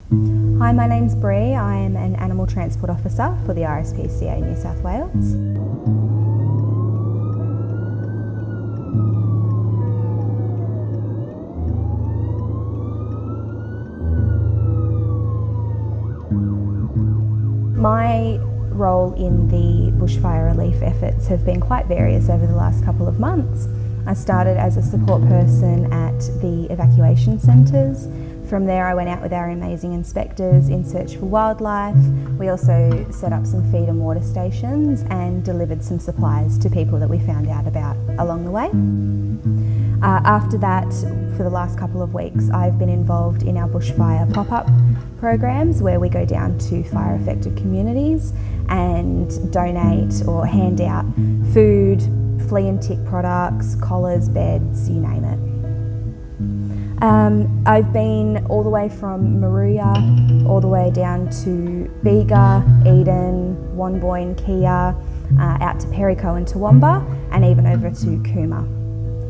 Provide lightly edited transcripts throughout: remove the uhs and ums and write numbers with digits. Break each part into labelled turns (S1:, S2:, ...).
S1: Hi, my name's Bree. I am an Animal Transport Officer for the RSPCA New South Wales. My role in the bushfire relief efforts have been quite various over the last couple of months. I started as a support person at the evacuation centres. From there I went out with our amazing inspectors in search for wildlife. We also set up some feed and water stations and delivered some supplies to people that we found out about along the way. After that, for the last couple of weeks, I've been involved in our bushfire pop-up programs where we go down to fire-affected communities and donate or hand out food, flea and tick products, collars, beds, you name it. I've been all the way from Maruya, all the way down to Bega, Eden, Wonboyne, Kia, out to Perico and Toowoomba, and even over to Cooma.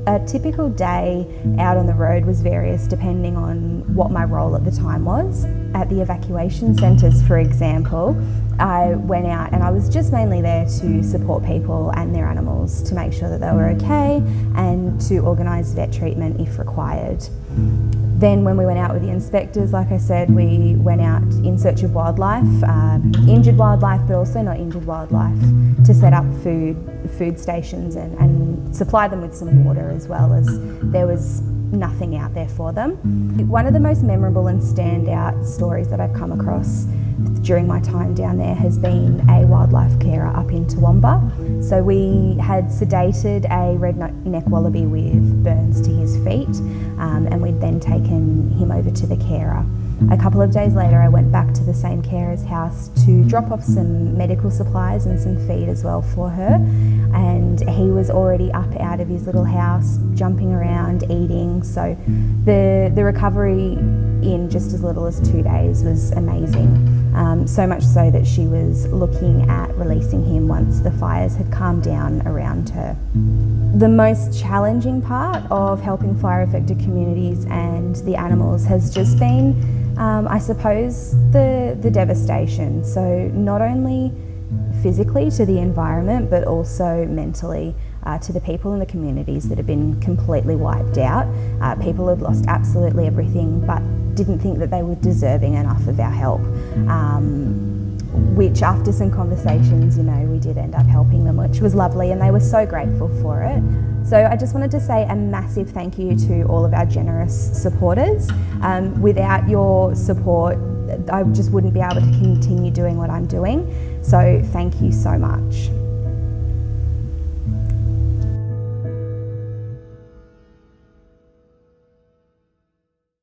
S1: A typical day out on the road was various depending on what my role at the time was. At the evacuation centres, for example, I went out and I was just mainly there to support people and their animals to make sure that they were okay and to organise vet treatment if required. Then when we went out with the inspectors, like I said, we went out in search of wildlife, injured wildlife but also not injured wildlife, to set up food stations and supply them with some water as well, as there was nothing out there for them. One of the most memorable and standout stories that I've come across during my time down there has been a wildlife carer up in Toowoomba. So we had sedated a Redneck Wallaby with burns to his feet, and we'd then taken him over to the carer. A couple of days later I went back to the same carer's house to drop off some medical supplies and some feed as well for her, and he was already up out of his little house, jumping around, eating. So the recovery in just as little as 2 days was amazing. So much so that she was looking at releasing him once the fires had calmed down around her. The most challenging part of helping fire-affected communities and the animals has just been, I suppose, the devastation. So not only physically to the environment, but also mentally to the people in the communities that have been completely wiped out. People had lost absolutely everything, but didn't think that they were deserving enough of our help. Which after some conversations, we did end up helping them, which was lovely, and they were so grateful for it. So I just wanted to say a massive thank you to all of our generous supporters. Without your support, I just wouldn't be able to continue doing what I'm doing. So thank you so much.